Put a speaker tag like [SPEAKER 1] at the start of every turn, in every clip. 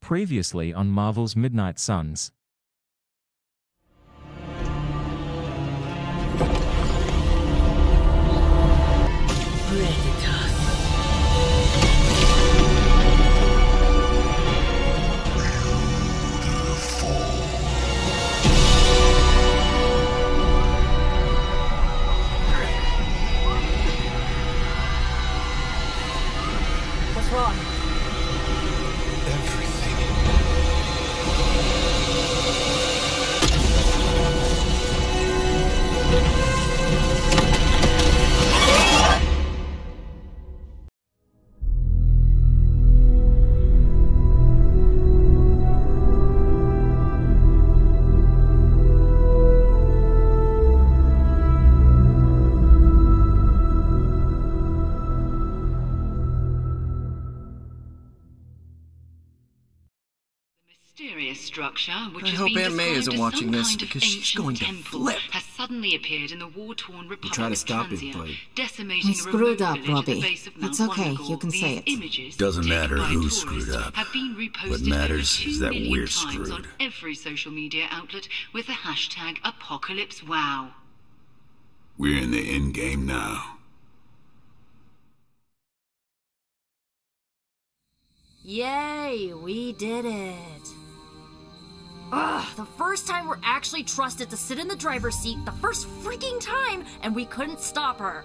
[SPEAKER 1] Previously on Marvel's Midnight Suns.
[SPEAKER 2] What's wrong?
[SPEAKER 3] Structure, which
[SPEAKER 4] I
[SPEAKER 3] has
[SPEAKER 4] hope
[SPEAKER 3] been
[SPEAKER 4] Aunt May isn't
[SPEAKER 3] described as
[SPEAKER 4] watching
[SPEAKER 3] some
[SPEAKER 4] this
[SPEAKER 3] kind
[SPEAKER 4] because
[SPEAKER 3] of
[SPEAKER 4] she's going to
[SPEAKER 3] ancient temple,
[SPEAKER 4] flip.
[SPEAKER 3] has suddenly appeared in the war-torn Republic
[SPEAKER 4] try to
[SPEAKER 3] of
[SPEAKER 4] stop it,
[SPEAKER 3] Transia,
[SPEAKER 4] but
[SPEAKER 3] decimating
[SPEAKER 5] We
[SPEAKER 3] a
[SPEAKER 5] screwed
[SPEAKER 3] remote
[SPEAKER 5] up,
[SPEAKER 3] village at the
[SPEAKER 5] Robbie.
[SPEAKER 3] base of
[SPEAKER 5] It's
[SPEAKER 3] Mount
[SPEAKER 5] okay,
[SPEAKER 3] Wondergore.
[SPEAKER 5] you can say it.
[SPEAKER 3] These images,
[SPEAKER 6] Doesn't
[SPEAKER 3] taken
[SPEAKER 6] matter
[SPEAKER 3] by
[SPEAKER 6] who
[SPEAKER 3] tourists,
[SPEAKER 6] screwed up.
[SPEAKER 3] have been reposted
[SPEAKER 6] What matters
[SPEAKER 3] over 2
[SPEAKER 6] is that
[SPEAKER 3] million
[SPEAKER 6] we're
[SPEAKER 3] times
[SPEAKER 6] screwed.
[SPEAKER 3] on every social media outlet with the hashtag #ApocalypseWow.
[SPEAKER 6] We're in the end game now.
[SPEAKER 2] Yay, we did it. Ugh, the first time we're actually trusted to sit in the driver's seat, the first freaking time, and we couldn't stop her.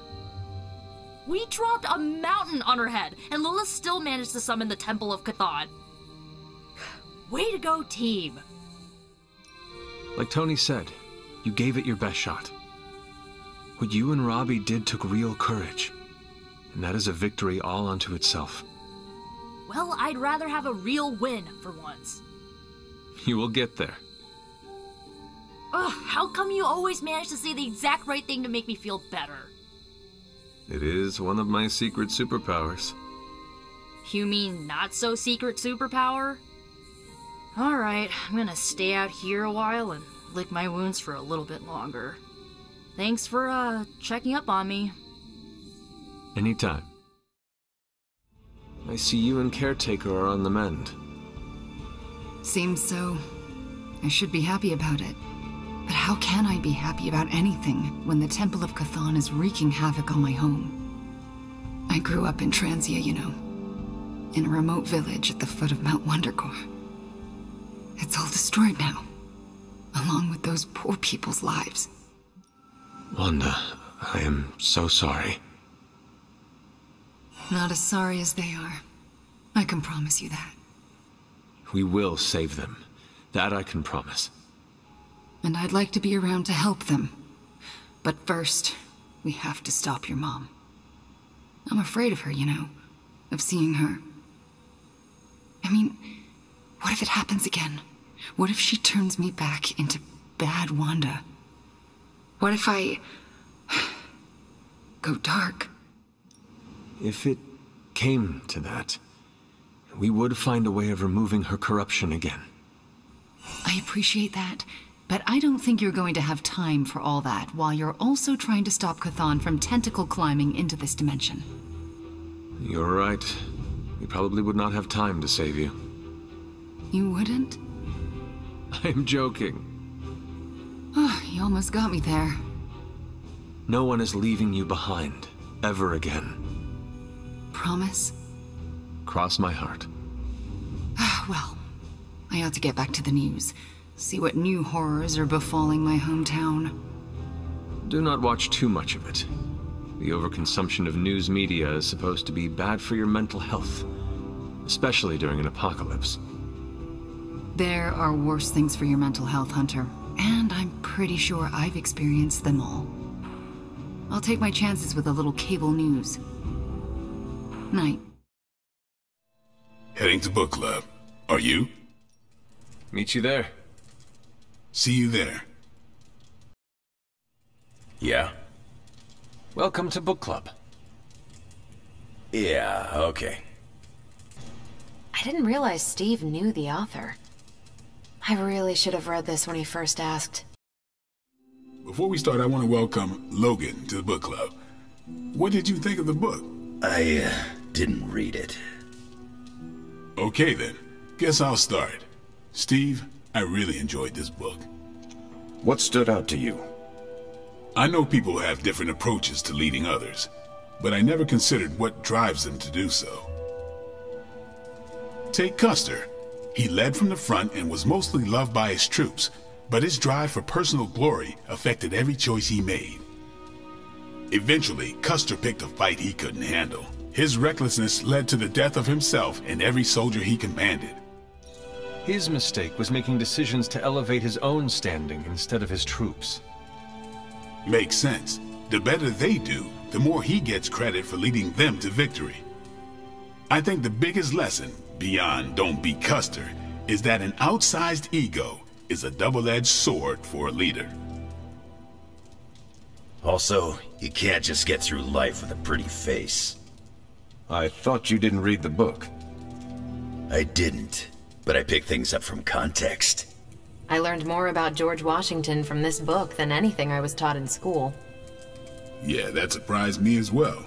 [SPEAKER 2] We dropped a mountain on her head, and Lola still managed to summon the Temple of Chthon. Way to go, team.
[SPEAKER 7] Like Tony said, you gave it your best shot. What you and Robbie did took real courage, and that is a victory all unto itself.
[SPEAKER 2] Well, I'd rather have a real win for once.
[SPEAKER 7] You will get there.
[SPEAKER 2] Ugh, how come you always manage to say the exact right thing to make me feel better?
[SPEAKER 7] It is one of my secret superpowers.
[SPEAKER 2] You mean not so secret superpower? Alright, I'm gonna stay out here a while and lick my wounds for a little bit longer. Thanks for, checking up on me.
[SPEAKER 7] Anytime. I see you and Caretaker are on the mend.
[SPEAKER 8] Seems so. I should be happy about it. But how can I be happy about anything when the Temple of Chthon is wreaking havoc on my home? I grew up in Transia, you know. In a remote village at the foot of Mount Wondergore. It's all destroyed now. Along with those poor people's lives.
[SPEAKER 7] Wanda, I am so sorry.
[SPEAKER 8] Not as sorry as they are. I can promise you that.
[SPEAKER 7] We will save them. That I can promise.
[SPEAKER 8] And I'd like to be around to help them. But first, we have to stop your mom. I'm afraid of her, you know. Of seeing her. I mean, what if it happens again? What if she turns me back into bad Wanda? What if I go dark?
[SPEAKER 7] If it came to that, we would find a way of removing her corruption again.
[SPEAKER 8] I appreciate that, but I don't think you're going to have time for all that while you're also trying to stop Chthon from tentacle climbing into this dimension.
[SPEAKER 7] You're right. We probably would not have time to save you.
[SPEAKER 8] You wouldn't?
[SPEAKER 7] I'm joking.
[SPEAKER 8] Oh, you almost got me there.
[SPEAKER 7] No one is leaving you behind, ever again.
[SPEAKER 8] Promise?
[SPEAKER 7] Cross my heart.
[SPEAKER 8] Well, I ought to get back to the news. See what new horrors are befalling my hometown.
[SPEAKER 7] Do not watch too much of it. The overconsumption of news media is supposed to be bad for your mental health, especially during an apocalypse.
[SPEAKER 8] There are worse things for your mental health, Hunter, and I'm pretty sure I've experienced them all. I'll take my chances with a little cable news. Night.
[SPEAKER 6] Heading to book club. Are you?
[SPEAKER 7] Meet you there.
[SPEAKER 6] See you there. Yeah?
[SPEAKER 9] Welcome to book club.
[SPEAKER 6] Yeah, okay.
[SPEAKER 5] I didn't realize Steve knew the author. I really should have read this when he first asked.
[SPEAKER 6] Before we start, I want to welcome Logan to the book club. What did you think of the book?
[SPEAKER 10] I didn't read it.
[SPEAKER 6] Okay then. Guess I'll start. Steve, I really enjoyed this book.
[SPEAKER 4] What stood out to you?
[SPEAKER 6] I know people have different approaches to leading others, but I never considered what drives them to do so. Take Custer. He led from the front and was mostly loved by his troops, but his drive for personal glory affected every choice he made. Eventually, Custer picked a fight he couldn't handle. His recklessness led to the death of himself and every soldier he commanded.
[SPEAKER 7] His mistake was making decisions to elevate his own standing instead of his troops.
[SPEAKER 6] Makes sense. The better they do, the more he gets credit for leading them to victory. I think the biggest lesson, beyond don't be Custer, is that an outsized ego is a double-edged sword for a leader.
[SPEAKER 4] Also, you can't just get through life with a pretty face.
[SPEAKER 9] I thought you didn't read the book.
[SPEAKER 4] I didn't, but I picked things up from context.
[SPEAKER 5] I learned more about George Washington from this book than anything I was taught in school.
[SPEAKER 6] Yeah, that surprised me as well.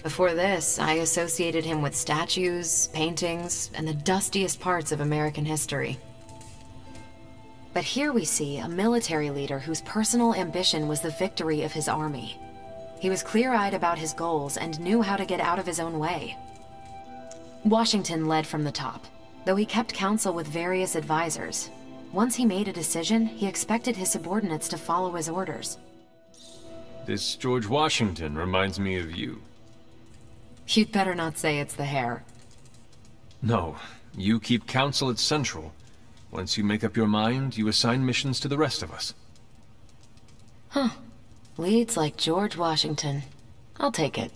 [SPEAKER 5] Before this, I associated him with statues, paintings, and the dustiest parts of American history. But here we see a military leader whose personal ambition was the victory of his army. He was clear-eyed about his goals and knew how to get out of his own way. Washington led from the top, though he kept counsel with various advisors. Once he made a decision, he expected his subordinates to follow his orders.
[SPEAKER 7] This George Washington reminds me of you.
[SPEAKER 5] You'd better not say it's the hair.
[SPEAKER 7] No, you keep counsel at Central. Once you make up your mind, you assign missions to the rest of us.
[SPEAKER 5] Huh. Leads like George Washington. I'll take it.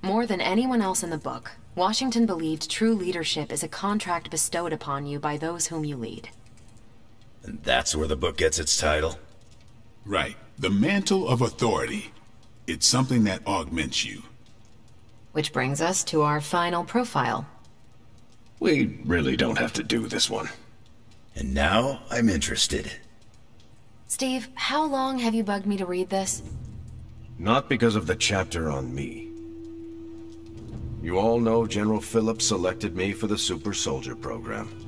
[SPEAKER 5] More than anyone else in the book, Washington believed true leadership is a contract bestowed upon you by those whom you lead.
[SPEAKER 4] And that's where the book gets its title?
[SPEAKER 6] Right. The mantle of authority. It's something that augments you.
[SPEAKER 5] Which brings us to our final profile.
[SPEAKER 4] We really don't have to do this one. And now I'm interested.
[SPEAKER 5] Steve, how long have you bugged me to read this?
[SPEAKER 9] Not because of the chapter on me. You all know General Phillips selected me for the Super Soldier program.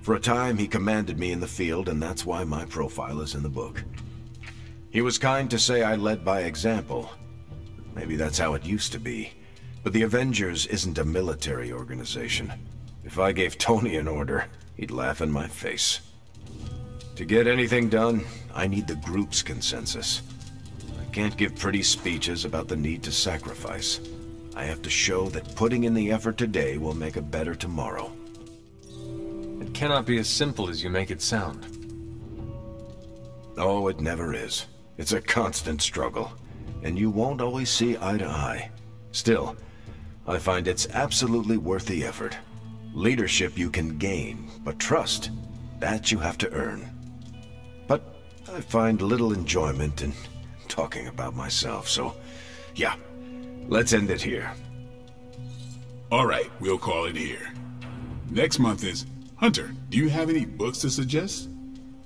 [SPEAKER 9] For a time, he commanded me in the field, and that's why my profile is in the book. He was kind to say I led by example. Maybe that's how it used to be. But the Avengers isn't a military organization. If I gave Tony an order, he'd laugh in my face. To get anything done, I need the group's consensus. I can't give pretty speeches about the need to sacrifice. I have to show that putting in the effort today will make a better tomorrow.
[SPEAKER 7] It cannot be as simple as you make it sound.
[SPEAKER 9] Oh, it never is. It's a constant struggle, and you won't always see eye to eye. Still, I find it's absolutely worth the effort. Leadership you can gain, but trust, that you have to earn. But I find little enjoyment in talking about myself, so yeah, let's end it here.
[SPEAKER 6] All right, we'll call it here. Next month is... Hunter, do you have any books to suggest?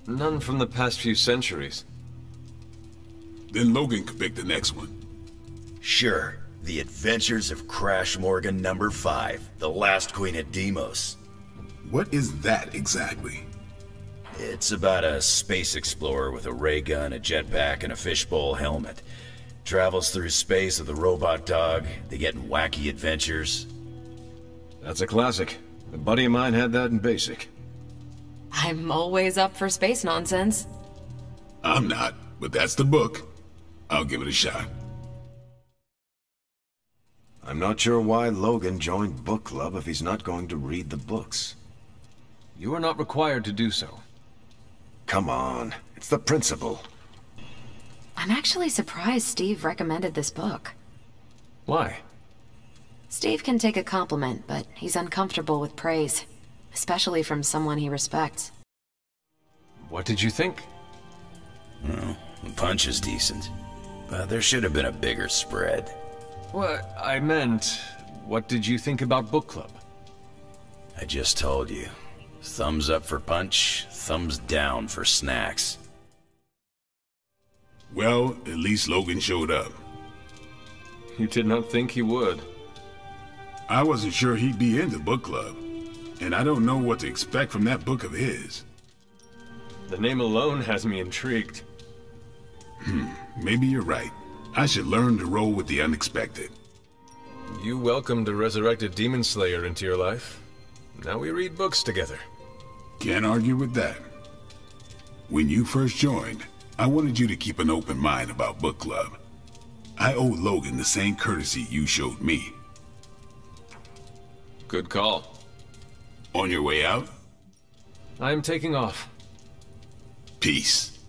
[SPEAKER 7] None from the past few centuries.
[SPEAKER 6] Then Logan could pick the next one.
[SPEAKER 4] Sure. The Adventures of Crash Morgan #5, The Last Queen of Deimos.
[SPEAKER 6] What is that exactly?
[SPEAKER 4] It's about a space explorer with a ray gun, a jetpack, and a fishbowl helmet. Travels through space with a robot dog. They get in wacky adventures.
[SPEAKER 9] That's a classic. A buddy of mine had that in basic.
[SPEAKER 5] I'm always up for space nonsense.
[SPEAKER 6] I'm not, but that's the book. I'll give it a shot.
[SPEAKER 9] I'm not sure why Logan joined book club if he's not going to read the books.
[SPEAKER 7] You are not required to do so.
[SPEAKER 9] Come on, it's the principle.
[SPEAKER 5] I'm actually surprised Steve recommended this book.
[SPEAKER 7] Why?
[SPEAKER 5] Steve can take a compliment, but he's uncomfortable with praise, especially from someone he respects.
[SPEAKER 7] What did you think?
[SPEAKER 4] Well, the punch is decent, but there should have been a bigger spread.
[SPEAKER 7] What I meant, what did you think about book club?
[SPEAKER 4] I just told you. Thumbs up for Punch, thumbs down for snacks.
[SPEAKER 6] Well, at least Logan showed up.
[SPEAKER 7] You did not think he would.
[SPEAKER 6] I wasn't sure he'd be into book club. and I don't know what to expect from that book of his.
[SPEAKER 7] The name alone has me intrigued.
[SPEAKER 6] Maybe you're right. I should learn to roll with the unexpected.
[SPEAKER 7] You welcomed a resurrected demon slayer into your life. Now we read books together.
[SPEAKER 6] Can't argue with that. When you first joined, I wanted you to keep an open mind about book club. I owe Logan the same courtesy you showed me.
[SPEAKER 7] Good call.
[SPEAKER 6] On your way out?
[SPEAKER 7] I am taking off.
[SPEAKER 6] Peace.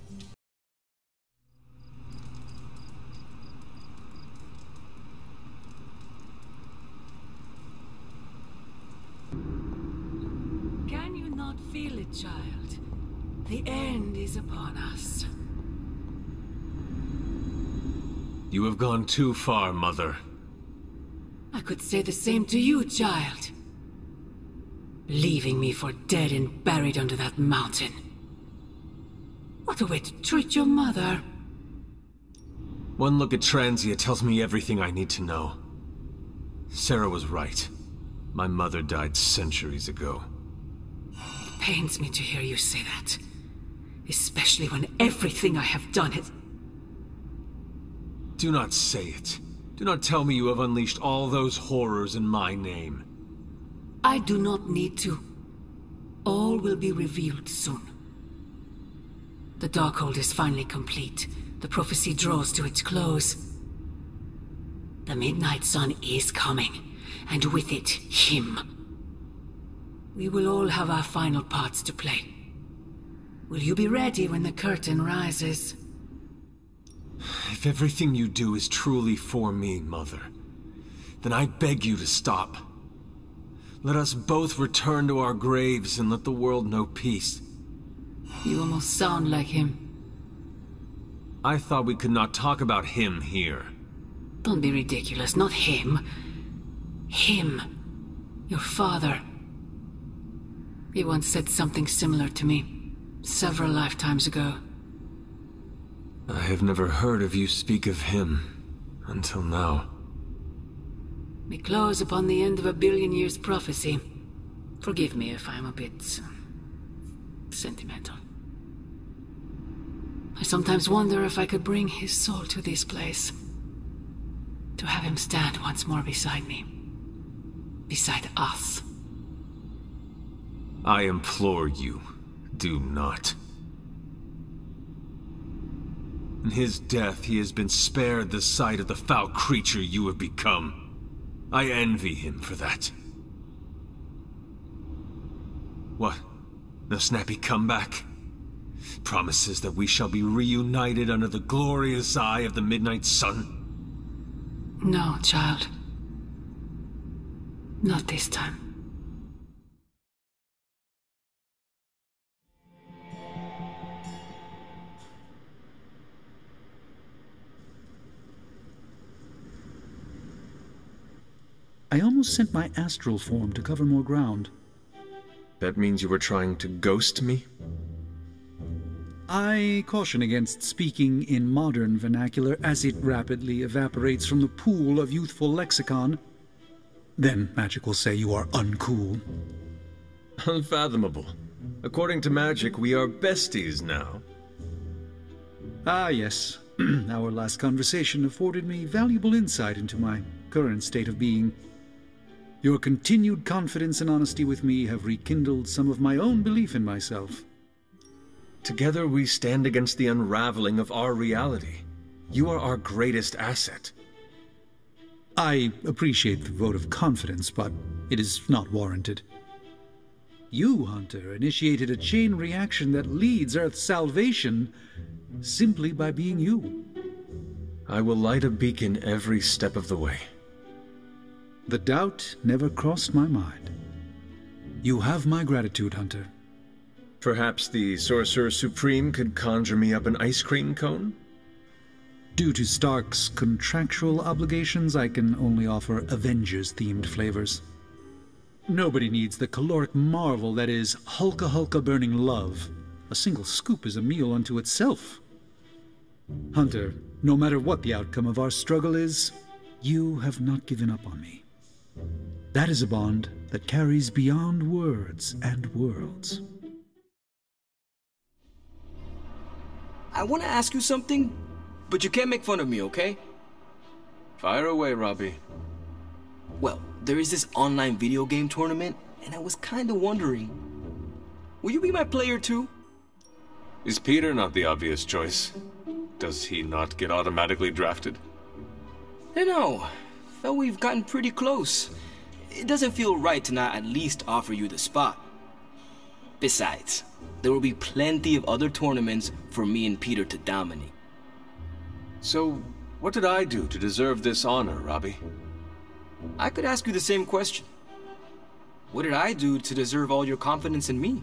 [SPEAKER 10] Can you not feel it, child? The end is upon us.
[SPEAKER 7] You have gone too far, Mother.
[SPEAKER 10] I could say the same to you, child. Leaving me for dead and buried under that mountain. What a way to treat your mother.
[SPEAKER 7] One look at Transia tells me everything I need to know. Sarah was right. My mother died centuries ago.
[SPEAKER 10] It pains me to hear you say that. Especially when everything I have done has...
[SPEAKER 7] Do not say it. Do not tell me you have unleashed all those horrors in my name.
[SPEAKER 10] I do not need to. All will be revealed soon. The Darkhold is finally complete. The prophecy draws to its close. The Midnight Sun is coming, and with it, him. We will all have our final parts to play. Will you be ready when the curtain rises?
[SPEAKER 7] If everything you do is truly for me, Mother, then I beg you to stop. Let us both return to our graves and let the world know peace.
[SPEAKER 10] You almost sound like him.
[SPEAKER 7] I thought we could not talk about him here.
[SPEAKER 10] Don't be ridiculous, not him. Him. Your father. He once said something similar to me, several lifetimes ago.
[SPEAKER 7] I have never heard of you speak of him until now.
[SPEAKER 10] We close upon the end of a billion years prophecy. Forgive me if I'm a bit... sentimental. I sometimes wonder if I could bring his soul to this place. To have him stand once more beside me. Beside us.
[SPEAKER 7] I implore you, do not. In his death, he has been spared the sight of the foul creature you have become. I envy him for that. What? No snappy comeback? Promises that we shall be reunited under the glorious eye of the Midnight Sun?
[SPEAKER 10] No, child. Not this time.
[SPEAKER 11] I almost sent my astral form to cover more ground.
[SPEAKER 7] That means you were trying to ghost me?
[SPEAKER 11] I caution against speaking in modern vernacular as it rapidly evaporates from the pool of youthful lexicon. Then magic will say you are uncool.
[SPEAKER 7] Unfathomable. According to magic, we are besties now.
[SPEAKER 11] Ah, yes. Our last conversation afforded me valuable insight into my current state of being. Your continued confidence and honesty with me have rekindled some of my own belief in myself.
[SPEAKER 7] Together we stand against the unraveling of our reality. You are our greatest asset.
[SPEAKER 11] I appreciate the vote of confidence, but it is not warranted. You, Hunter, initiated a chain reaction that leads Earth's salvation simply by being you.
[SPEAKER 7] I will light a beacon every step of the way.
[SPEAKER 11] The doubt never crossed my mind. You have my gratitude, Hunter.
[SPEAKER 7] Perhaps the Sorcerer Supreme could conjure me up an ice cream cone?
[SPEAKER 11] Due to Stark's contractual obligations, I can only offer Avengers-themed flavors. Nobody needs the caloric marvel that is Hulka Hulka burning love. A single scoop is a meal unto itself. Hunter, no matter what the outcome of our struggle is, you have not given up on me. That is a bond that carries beyond words and worlds.
[SPEAKER 12] I want to ask you something, but you can't make fun of me, okay?
[SPEAKER 7] Fire away, Robbie.
[SPEAKER 12] Well, there is this online video game tournament, and I was kind of wondering, will you be my player too?
[SPEAKER 7] Is Peter not the obvious choice? Does he not get automatically drafted?
[SPEAKER 12] No, though we've gotten pretty close. It doesn't feel right to not at least offer you the spot. Besides, there will be plenty of other tournaments for me and Peter to dominate.
[SPEAKER 7] So, what did I do to deserve this honor, Robbie?
[SPEAKER 12] I could ask you the same question. What did I do to deserve all your confidence in me?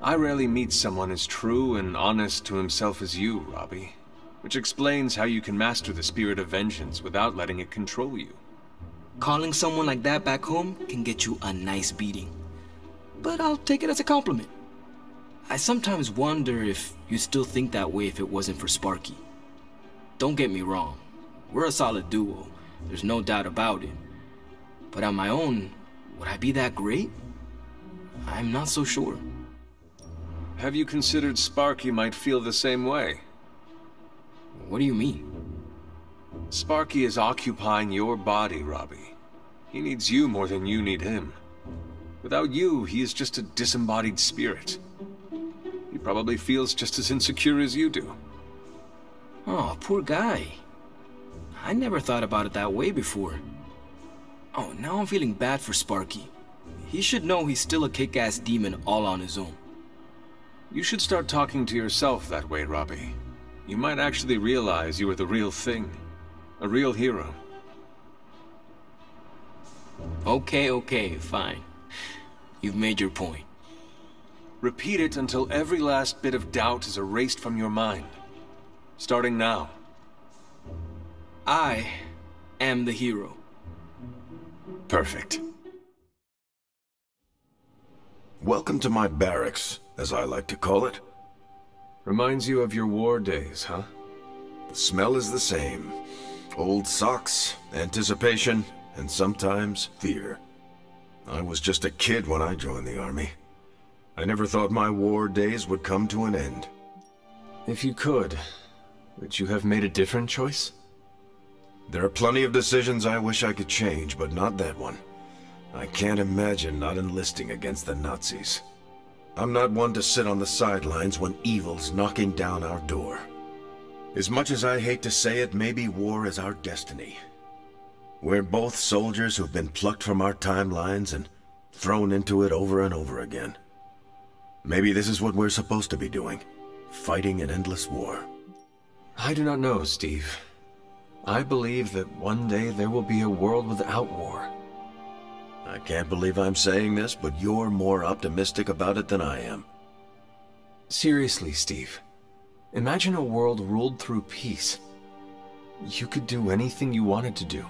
[SPEAKER 7] I rarely meet someone as true and honest to himself as you, Robbie. Which explains how you can master the spirit of vengeance without letting it control you.
[SPEAKER 12] Calling someone like that back home can get you a nice beating. But I'll take it as a compliment. I sometimes wonder if you still think that way if it wasn't for Sparky. Don't get me wrong. We're a solid duo. There's no doubt about it. But on my own, would I be that great? I'm not so sure.
[SPEAKER 7] Have you considered Sparky might feel the same way?
[SPEAKER 12] What do you mean?
[SPEAKER 7] Sparky is occupying your body, Robbie. He needs you more than you need him. Without you, he is just a disembodied spirit. He probably feels just as insecure as you do.
[SPEAKER 12] Oh, poor guy. I never thought about it that way before. Oh, now I'm feeling bad for Sparky. He should know he's still a kick-ass demon all on his own.
[SPEAKER 7] You should start talking to yourself that way, Robbie. You might actually realize you are the real thing. A real hero.
[SPEAKER 12] Okay, fine. You've made your point.
[SPEAKER 7] Repeat it until every last bit of doubt is erased from your mind. Starting now.
[SPEAKER 12] I am the hero.
[SPEAKER 7] Perfect.
[SPEAKER 9] Welcome to my barracks, as I like to call it.
[SPEAKER 7] Reminds you of your war days, huh?
[SPEAKER 9] The smell is the same. Old socks, anticipation, and sometimes fear. I was just a kid when I joined the army. I never thought my war days would come to an end.
[SPEAKER 7] If you could, would you have made a different choice?
[SPEAKER 9] There are plenty of decisions I wish I could change, but not that one. I can't imagine not enlisting against the Nazis. I'm not one to sit on the sidelines when evil's knocking down our door. As much as I hate to say it, maybe war is our destiny. We're both soldiers who've been plucked from our timelines and thrown into it over and over again. Maybe this is what we're supposed to be doing, fighting an endless war.
[SPEAKER 7] I do not know, Steve. I believe that one day there will be a world without war.
[SPEAKER 9] I can't believe I'm saying this, but you're more optimistic about it than I am.
[SPEAKER 7] Seriously, Steve. Imagine a world ruled through peace. You could do anything you wanted to do.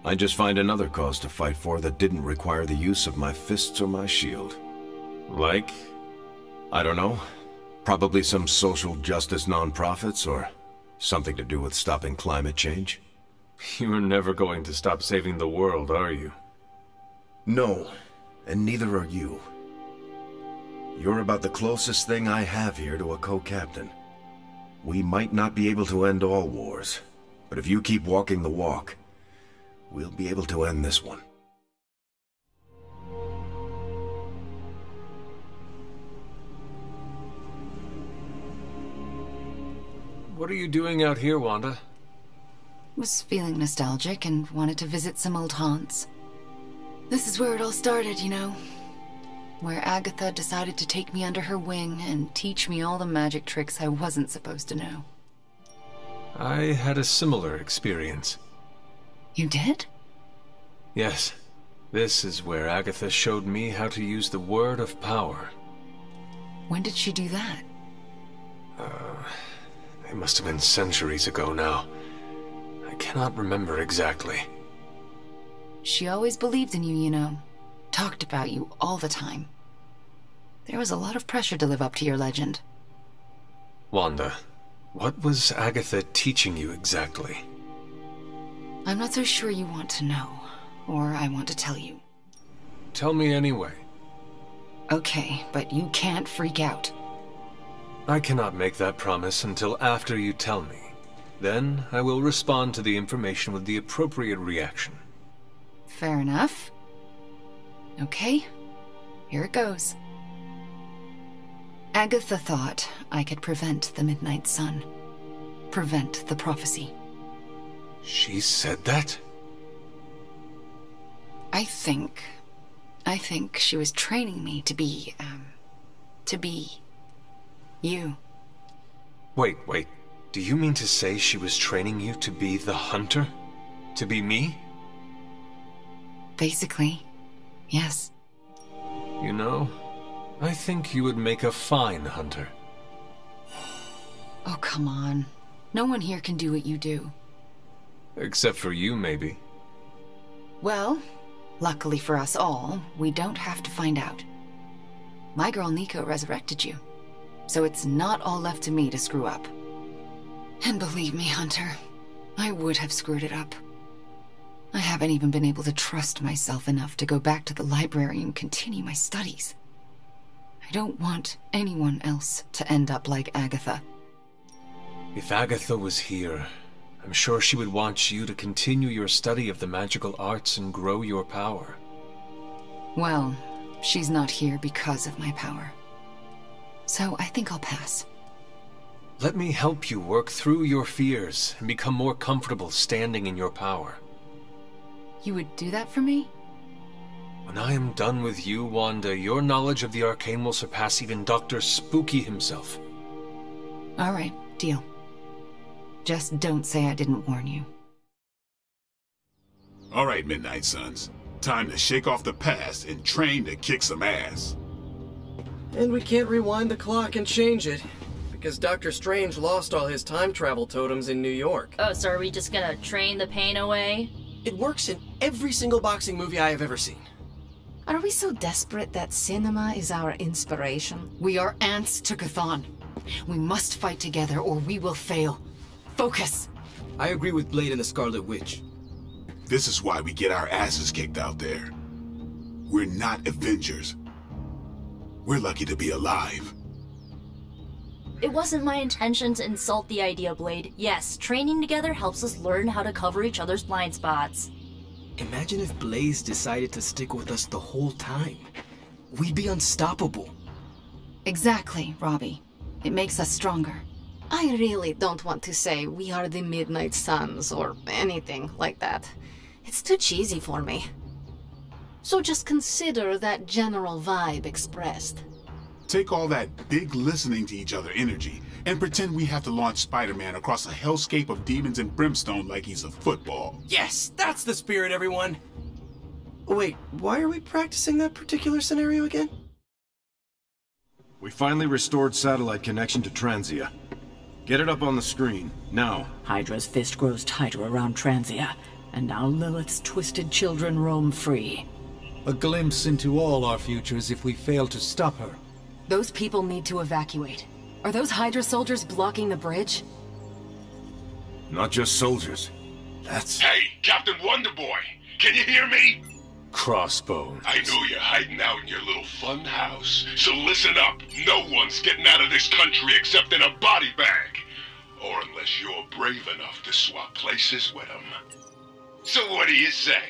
[SPEAKER 9] I'd just find another cause to fight for that didn't require the use of my fists or my shield. Like? I don't know. Probably some social justice nonprofits or something to do with stopping climate change.
[SPEAKER 7] You are never going to stop saving the world, are you?
[SPEAKER 9] No, and neither are you. You're about the closest thing I have here to a co-captain. We might not be able to end all wars, but if you keep walking the walk, we'll be able to end this one.
[SPEAKER 7] What are you doing out here, Wanda?
[SPEAKER 8] Was feeling nostalgic and wanted to visit some old haunts. This is where it all started, you know. Where Agatha decided to take me under her wing and teach me all the magic tricks I wasn't supposed to know.
[SPEAKER 7] I had a similar experience.
[SPEAKER 8] You did?
[SPEAKER 7] Yes. This is where Agatha showed me how to use the word of power.
[SPEAKER 8] When did she do that?
[SPEAKER 7] It must have been centuries ago now. I cannot remember exactly.
[SPEAKER 8] She always believed in you, you know. Talked about you all the time. There was a lot of pressure to live up to your legend.
[SPEAKER 7] Wanda, what was Agatha teaching you exactly?
[SPEAKER 8] I'm not so sure you want to know. or I want to tell you.
[SPEAKER 7] Tell me anyway.
[SPEAKER 8] Okay, but you can't freak out.
[SPEAKER 7] I cannot make that promise until after you tell me. Then I will respond to the information with the appropriate reaction.
[SPEAKER 8] Fair enough. Okay, here it goes. Agatha thought I could prevent the Midnight Sun. Prevent the prophecy.
[SPEAKER 7] She said that?
[SPEAKER 8] I think she was training me to be you.
[SPEAKER 7] Wait. Do you mean to say she was training you to be the hunter? To be me?
[SPEAKER 8] Basically, yes.
[SPEAKER 7] You know, I think you would make a fine hunter.
[SPEAKER 8] Oh, come on. No one here can do what you do.
[SPEAKER 7] Except for you, maybe.
[SPEAKER 8] Well, luckily for us all, we don't have to find out. My girl Nico resurrected you, so it's not all left to me to screw up. And believe me, Hunter, I would have screwed it up. I haven't even been able to trust myself enough to go back to the library and continue my studies. I don't want anyone else to end up like Agatha.
[SPEAKER 7] If Agatha was here, I'm sure she would want you to continue your study of the magical arts and grow your power.
[SPEAKER 8] Well, she's not here because of my power. So I think I'll pass.
[SPEAKER 7] Let me help you work through your fears and become more comfortable standing in your power.
[SPEAKER 8] You would do that for me?
[SPEAKER 7] When I am done with you, Wanda, your knowledge of the arcane will surpass even Dr. Spooky himself.
[SPEAKER 8] All right, deal. Just don't say I didn't warn you.
[SPEAKER 6] All right, Midnight Suns. Time to shake off the past and train to kick some ass.
[SPEAKER 13] And we can't rewind the clock and change it, because Dr. Strange lost all his time travel totems in New York.
[SPEAKER 2] Oh, so are we just gonna train the pain away?
[SPEAKER 13] It works in every single boxing movie I have ever seen.
[SPEAKER 14] Are we so desperate that cinema is our inspiration?
[SPEAKER 8] We are ants to Chthon. We must fight together or we will fail. Focus!
[SPEAKER 13] I agree with Blade and the Scarlet Witch.
[SPEAKER 6] This is why we get our asses kicked out there. We're not Avengers. We're lucky to be alive.
[SPEAKER 2] It wasn't my intention to insult the idea, Blade. Yes, training together helps us learn how to cover each other's blind spots.
[SPEAKER 13] Imagine if Blaze decided to stick with us the whole time. We'd be unstoppable.
[SPEAKER 8] Exactly, Robbie. It makes us stronger.
[SPEAKER 14] I really don't want to say we are the Midnight Suns or anything like that. It's too cheesy for me. So just consider that general vibe expressed.
[SPEAKER 6] Take all that big listening to each other energy and pretend we have to launch Spider-Man across a hellscape of demons and brimstone like he's a football.
[SPEAKER 13] Yes, that's the spirit, everyone! Wait, why are we practicing that particular scenario again?
[SPEAKER 9] We finally restored satellite connection to Transia. Get it up on the screen, now.
[SPEAKER 10] Hydra's fist grows tighter around Transia, and now Lilith's twisted children roam free.
[SPEAKER 11] A glimpse into all our futures if we fail to stop her.
[SPEAKER 5] Those people need to evacuate. Are those Hydra soldiers blocking the bridge?
[SPEAKER 9] Not just soldiers. That's...
[SPEAKER 6] Hey, Captain Wonderboy! Can you hear me?
[SPEAKER 7] Crossbones.
[SPEAKER 6] I know you're hiding out in your little fun house, so listen up. No one's getting out of this country except in a body bag. Or unless you're brave enough to swap places with them. So what do you say?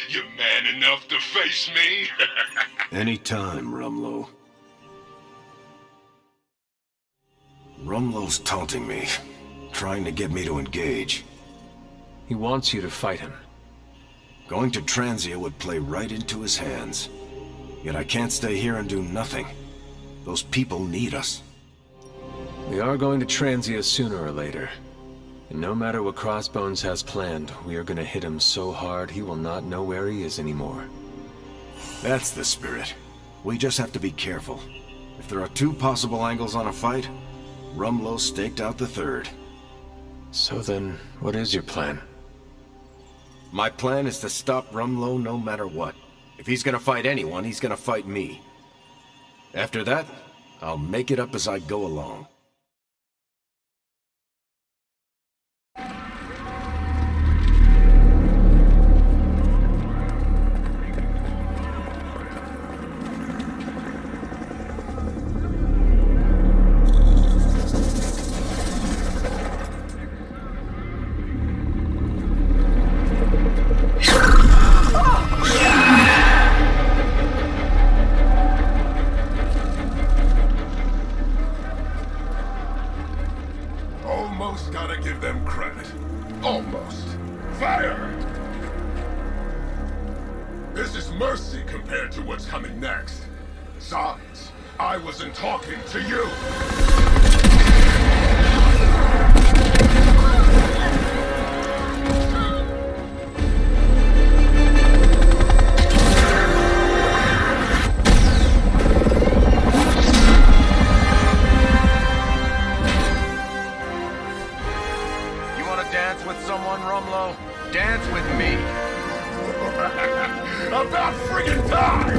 [SPEAKER 6] You man enough to face me?
[SPEAKER 9] Anytime, Rumlow. Rumlow's taunting me, trying to get me to engage.
[SPEAKER 7] He wants you to fight him.
[SPEAKER 9] Going to Transia would play right into his hands. Yet I can't stay here and do nothing. Those people need us.
[SPEAKER 7] We are going to Transia sooner or later. And no matter what Crossbones has planned, we are gonna hit him so hard he will not know where he is anymore.
[SPEAKER 9] That's the spirit. We just have to be careful. If there are two possible angles on a fight, Rumlow staked out the third.
[SPEAKER 7] So then, what is your plan?
[SPEAKER 9] My plan is to stop Rumlow no matter what. If he's gonna fight anyone, he's gonna fight me. After that, I'll make it up as I go along.
[SPEAKER 6] almost gotta give them credit. Almost. Fire! This is mercy compared to what's coming next. Besides, I wasn't talking to you.
[SPEAKER 9] Dance with someone, Rumlow? Dance with me.
[SPEAKER 6] About friggin' time!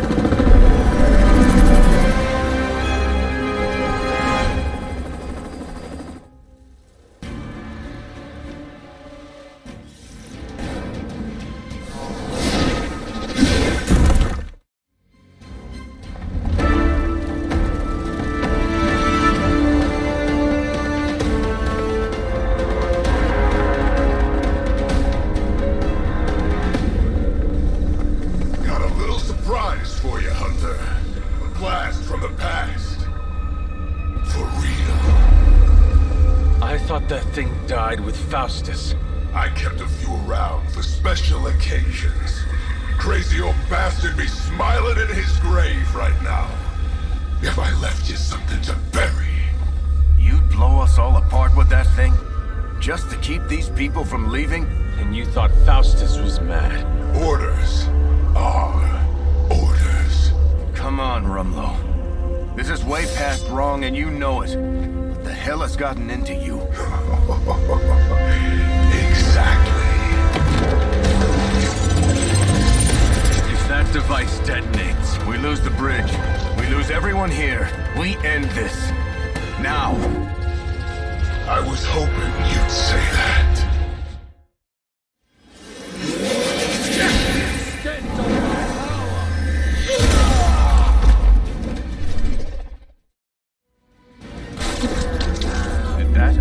[SPEAKER 7] Died with Faustus.
[SPEAKER 6] I kept a few around for special occasions. Crazy old bastard be smiling in his grave right now. If I left you something to bury.
[SPEAKER 9] You'd blow us all apart with that thing? Just to keep these people from leaving?
[SPEAKER 7] And you thought Faustus was mad.
[SPEAKER 6] Orders are orders.
[SPEAKER 9] Come on, Rumlow. This is way past wrong and you know it. What the hell has gotten into you?
[SPEAKER 6] Exactly.
[SPEAKER 7] If that device detonates,
[SPEAKER 9] we lose the bridge. We lose everyone here. We end this. Now.
[SPEAKER 6] I was hoping you'd say that.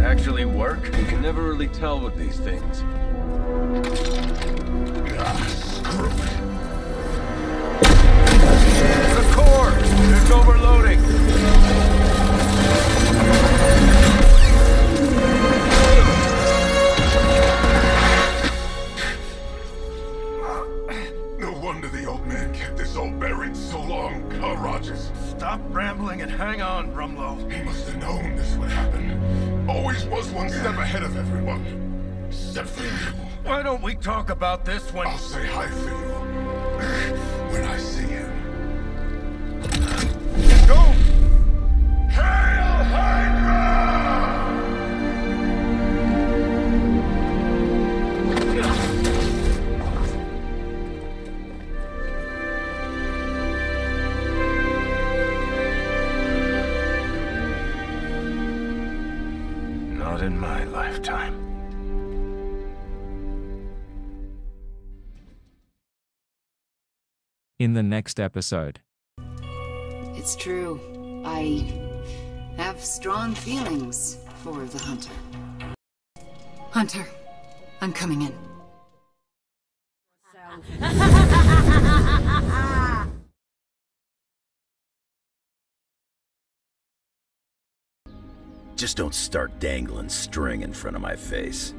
[SPEAKER 9] Actually work?
[SPEAKER 7] You can never really tell with these things.
[SPEAKER 6] Screw it.
[SPEAKER 9] The core! It's overloading!
[SPEAKER 6] No wonder the old man kept this all buried so long, huh, Rogers?
[SPEAKER 9] Stop rambling and hang on, Rumlow.
[SPEAKER 6] He must have known this would happen. Always was one step ahead of everyone. Except for you.
[SPEAKER 9] Why don't we talk about this when...
[SPEAKER 6] I'll say hi for you. When I see him.
[SPEAKER 9] Go!
[SPEAKER 6] Hail Hydra!
[SPEAKER 9] Not in my lifetime.
[SPEAKER 1] In the next episode.
[SPEAKER 8] It's true. I have strong feelings for the Hunter. Hunter, I'm coming in.
[SPEAKER 4] Just don't start dangling string in front of my face.